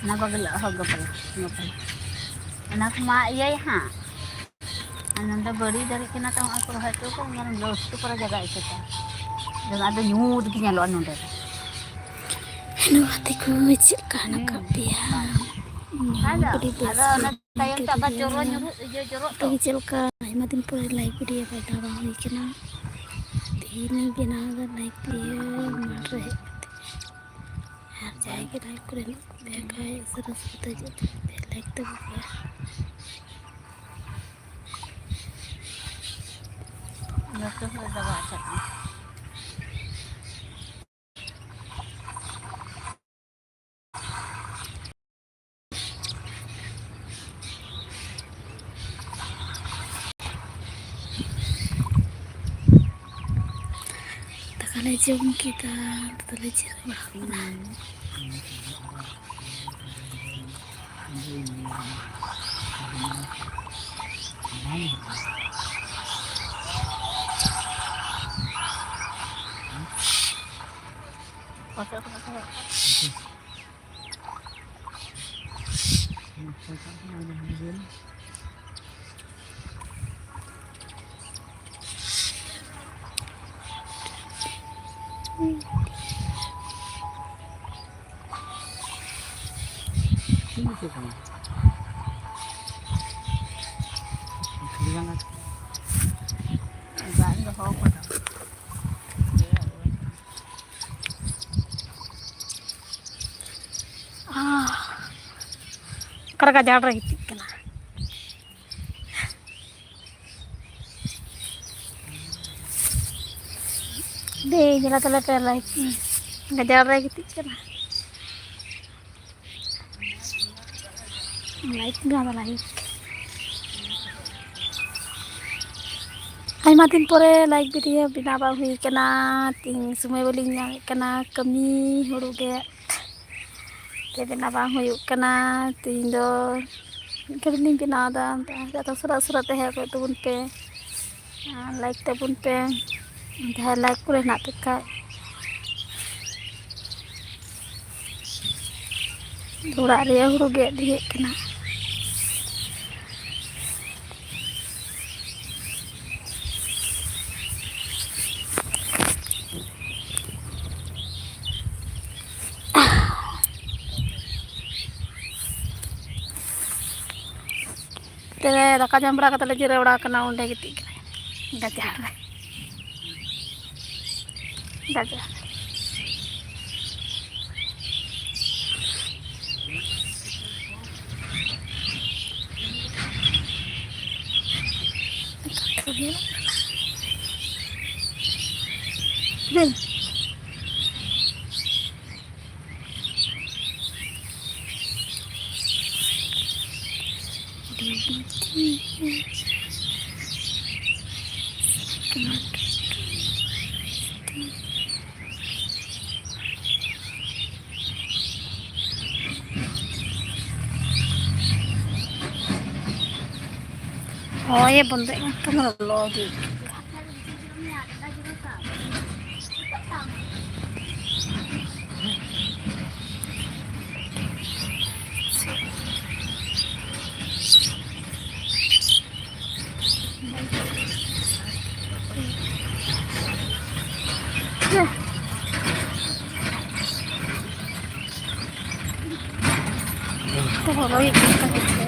Nabagla hoga pala. Ano pala. Anak ma iyay ha. Ananda bari dari kena tang aku hatu kan ngaran los tu para jaga itu ta. Dan ada nyud kinya lo anu dah. Aduh, hatiku kecilkan kak dia. Ada anak tayang tak bacoro nyurut jorok tu. Kecilkan, matiin pura like dia pada bang weekend. Ini ginaga like dia mare. Harga kita like kurang kayak seru-seru aja. Like tu ya. Nggak tuh ada baca. Kalau jom kita terlejar bahkan. Karena jalan gitu kena. Deh, jalan telat lagi. Nggak jalan gitu kena. Like nggak ada like. Ay matin pore like video binaba hui kena ting sumai bolinya kena kami huru ge. Binaba hui kena ting do kerling binada atau surat-surat teh ko tubun pe. Like tabun pe. Dah like pore nak tekai. Urak dia huru ge dia kena. Tere daka jam berapa kata lagi udah kena undai gitu kan. Gajah. Gajah. Deh. Oh ya bentuk kan lo gitu. Tuh lagi kita gitu.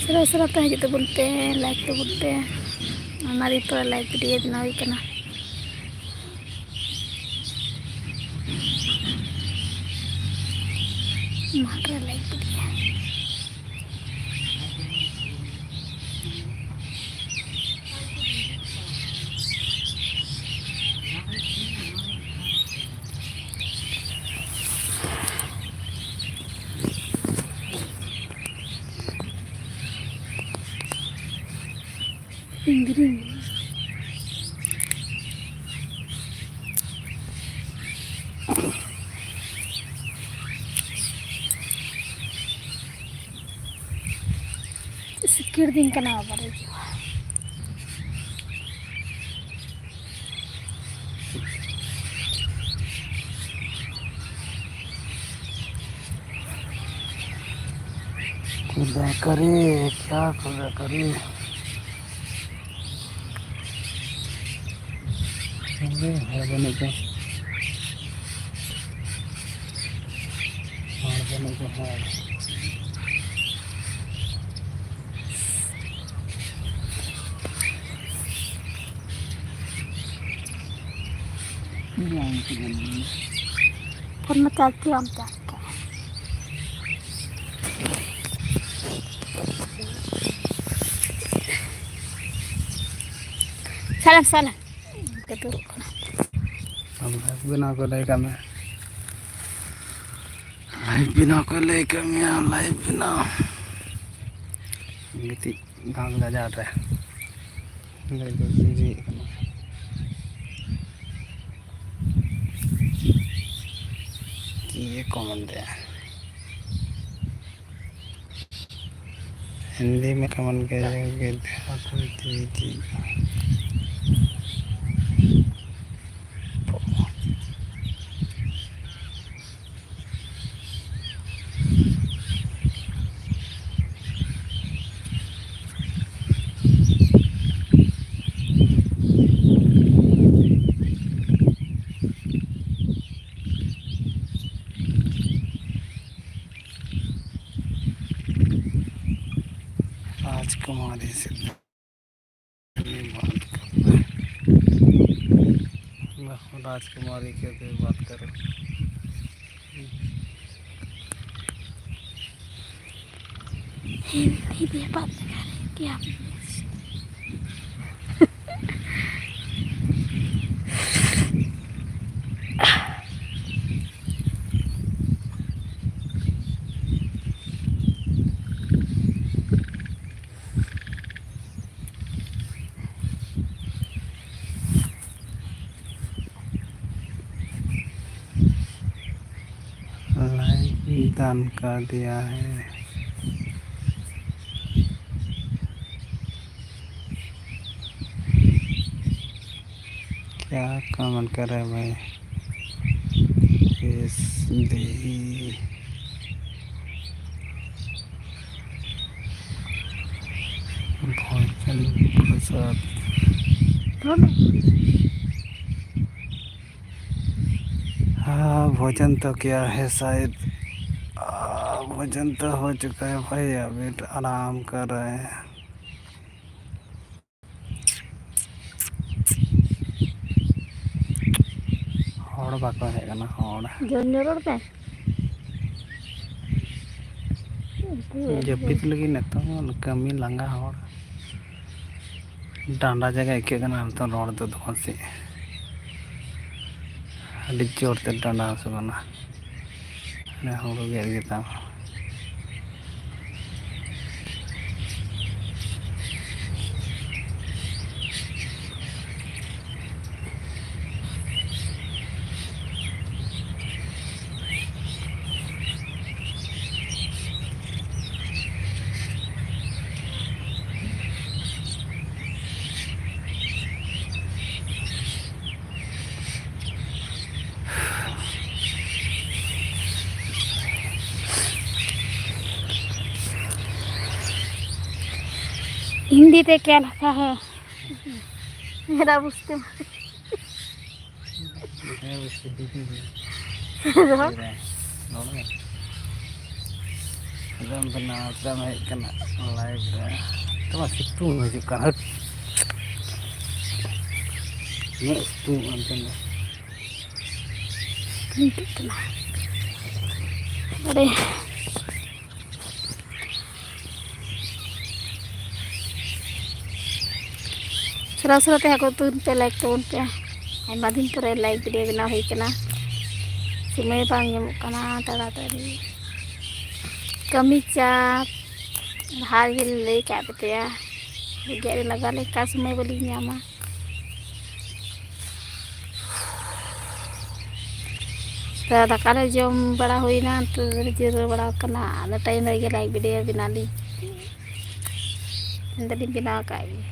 सुरा पे हजू तबन पे like तबन पे हमारी पर like video बना हुई करना मात्र लाइक वीडियो इंद्री सिक्योर दिन का नाम बारे खुदा करे क्या खुदा करे है बने को और बने को है फोन में चाहती हूँ हम चाहते salam salam keturun हम बिना को लेकर मैं लाइफ बिना को लेकर मैं लाइफ बिना गति गांव का जा रहा है ले तो जी ये कॉमन है हिंदी में कॉमन कहेंगे जी राजकुमारी से बात कर राजकुमारी के बात करो नहीं भी बात क्या लाइफ दान कर दिया है क्या कमेंट कर रहे भाई इस दी भोजन प्रसाद हाँ भोजन तो क्या है शायद भोजन तो हो चुका है भाई अभी तो आराम कर रहे हैं हड़ बाको है ना हड़ जोर पे जपित लगी तो कमी लंगा हड़ डांडा जगह आइके तो रोड तो धोसी अभी जोर ते डांडा हसुना हूँ गेता हिंदी पे क्या लिखा है मेरा बुझते ᱫᱟᱢ ᱵᱮᱱᱟᱣ ᱫᱟᱢ ᱦᱮᱡ ᱠᱟᱱᱟ ᱞᱟᱭᱤᱵ ᱨᱮ ᱛᱚᱵᱮ ᱥᱤᱛᱩᱝ ᱦᱤᱡᱩᱜ ᱠᱟᱱ ᱦᱟᱹᱴ ᱤᱧᱟᱹᱜ ᱥᱤᱛᱩᱝ ᱚᱱᱛᱮ ᱦᱤᱡᱩᱜ ᱠᱟᱱᱟ ᱟᱨᱮ ᱥᱚᱨᱟ ᱥᱚᱨᱟᱛᱮ ᱦᱟᱹᱠᱩ ᱛᱩᱱ ᱯᱮ ᱞᱟᱭᱤᱠ ᱛᱟᱵᱚᱱ ᱯᱮ ᱟᱭᱢᱟ ᱫᱤᱱ ᱯᱚᱨᱮ ᱞᱟᱭᱤᱠ ᱵᱷᱤᱰᱤᱭᱳ ᱵᱮᱱᱟᱣ ᱦᱩᱭ ᱠᱟᱱᱟ ᱥᱚᱢᱚᱭ ᱵᱟᱝ ᱧᱟᱢᱚᱜ ᱠᱟᱱᱟ ᱛᱟᱲᱟᱛᱟᱲᱤ ᱠᱟᱹᱢᱤ ᱪᱟᱯ ᱞᱟᱦᱟ ᱨᱮᱜᱮ ᱞᱟᱹᱭ ᱠᱟᱜ ᱯᱮᱛᱮᱭᱟ ᱜᱮᱫ ᱨᱮ ᱞᱟᱜᱟᱣ ᱞᱮᱱᱠᱷᱟᱱ ᱥᱚᱢᱚᱭ ᱵᱟᱹᱞᱤᱧ ᱧᱟᱢᱟ दाका ले जम बड़ा हुईना तो जिरव बड़ा कना आदा टाइम रे लाइक वीडियो बनाली इंदली बिना काई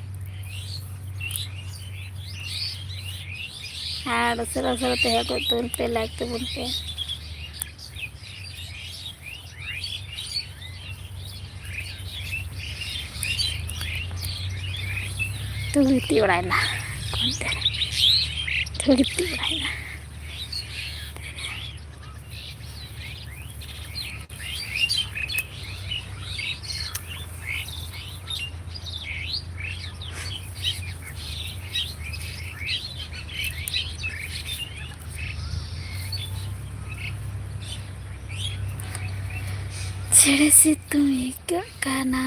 हाँ दसरा दसरा ते को तुन पे लाइक तो बुन पे तो गिट्टी उड़ाइना तो गिट्टी उड़ाइना चेड़े सितुंग इका काना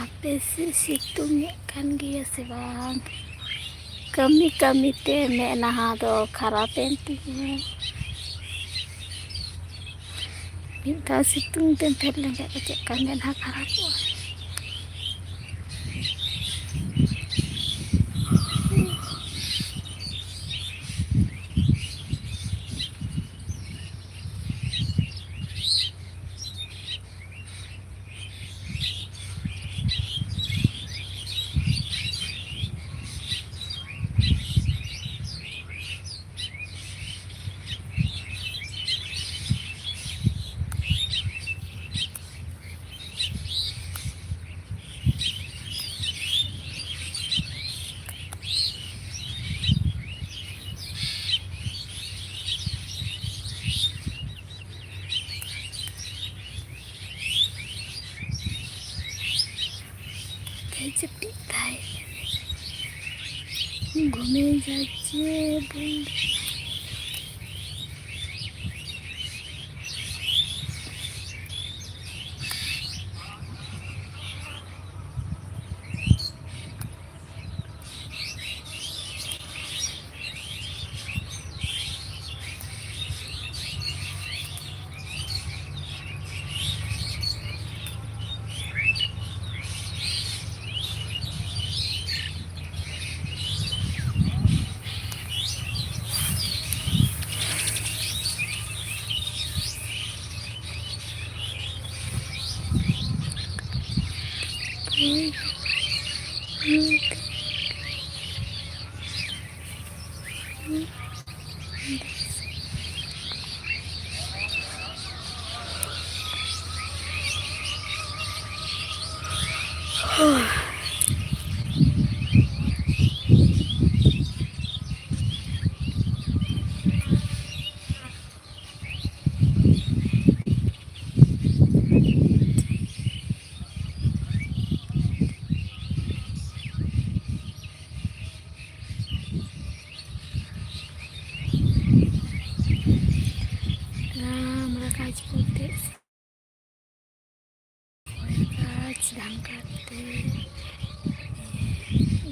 आपे से सितुंग kan गिया से बांग कमी कमी ते मैं नहा दो खराब पेंटी है मिंटा सितुंग ते फिर लगे बच्चे कमे ना खराब हो चपटी थाई घूमे जाचे बोल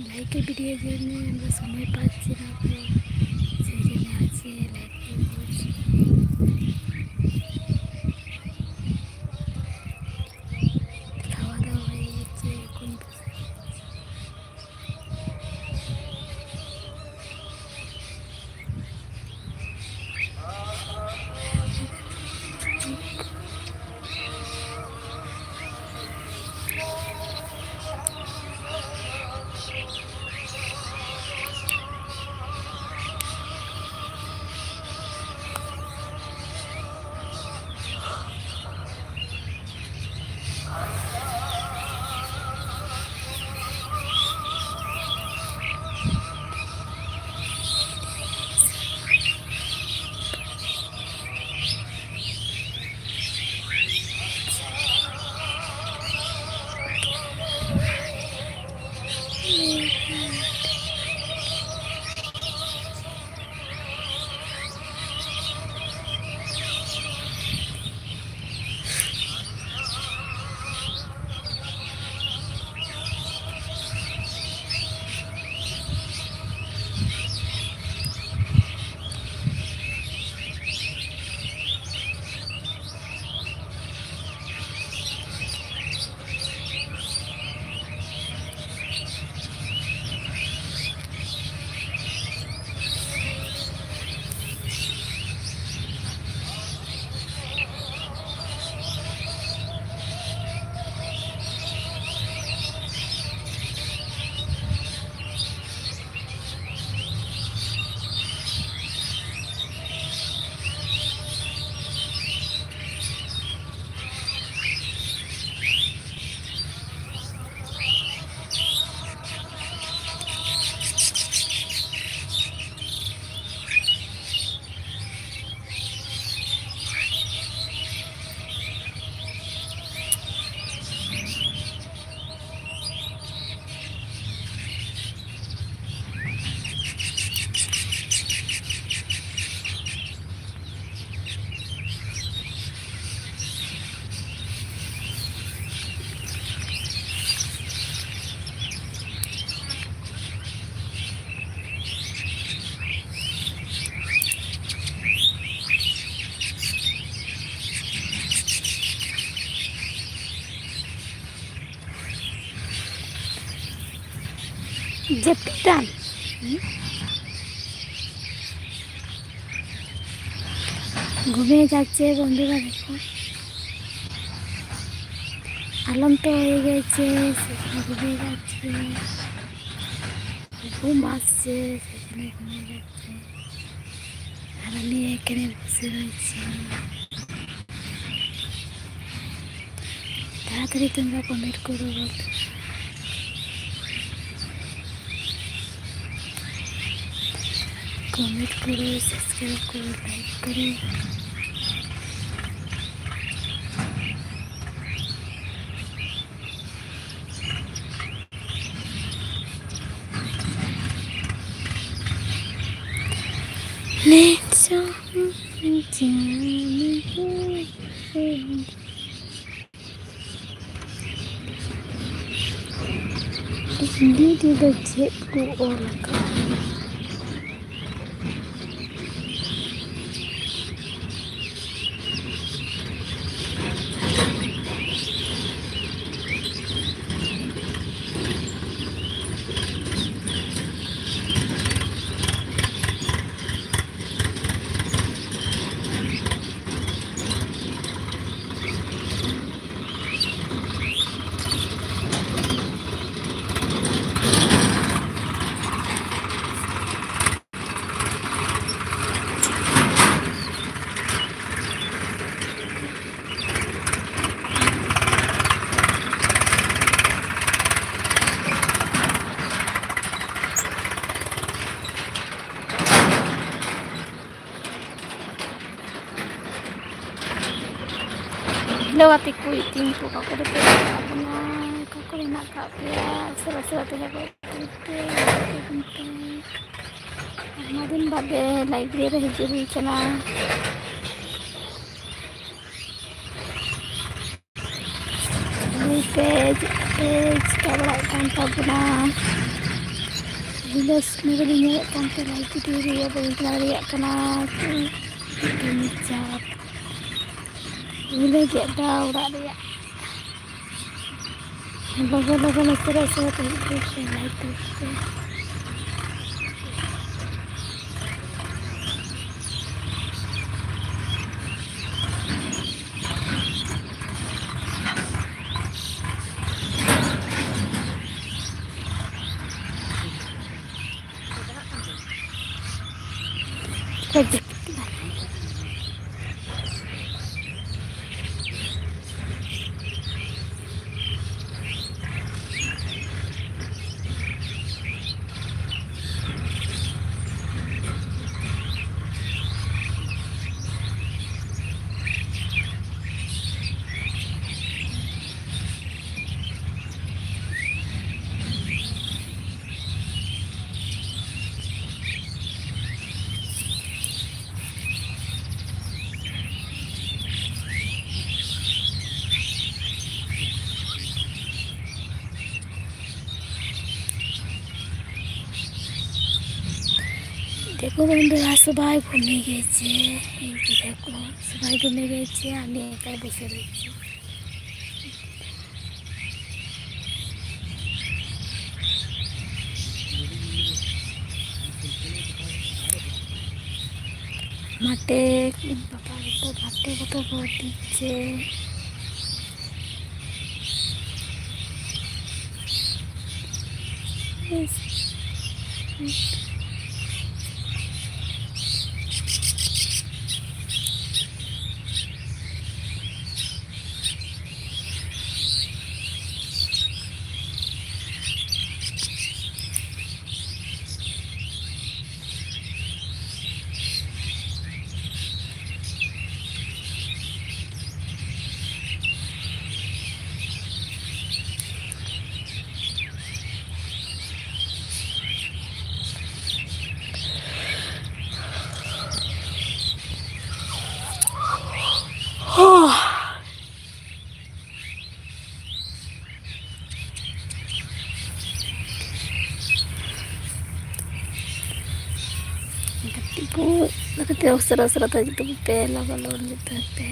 लाइक वीडियो जने समय पाচ্ছি না সেই জন্য আছে লাইক করছি খাওয়া দাওয়া হয়ে গেছে কোন Jepitan. ঘুমিয়ে যাচ্ছে বন্ধুরা, দেখো আলম তো হয়ে গেছে, সেখানে ঘুমিয়ে যাচ্ছে, ঘুম আসছে সেখানে ঘুমিয়ে যাচ্ছে, আর আমি এখানে বসে রয়েছি। তাড়াতাড়ি তোমরা কমেন্ট করো, বলতে কমেন্ট করো, সাবস্ক্রাইব করো, লাইক করো। Ini dia cikgu orang kaya. Lewati kuiting ko kako dito na kako rin nakapya sila teh ko dito madin bade library hijui kana ini page kabla kan tabuna bilas nurinya kan library ya library kana ini jawab boleh get dah udah dia. Bagus terasa terus like terus. Kerja. देखो बंधुरा सबाई घूमे गेছে এই যে দেখো সবাই ঘুমে গেছে আমি একাই বসে রয়েছি মাঠে বাবা তো মাঠে কত রোদ দিচ্ছে Nakatipu, nakatipu serasa-serasa gitu pe, lalu gitu pe.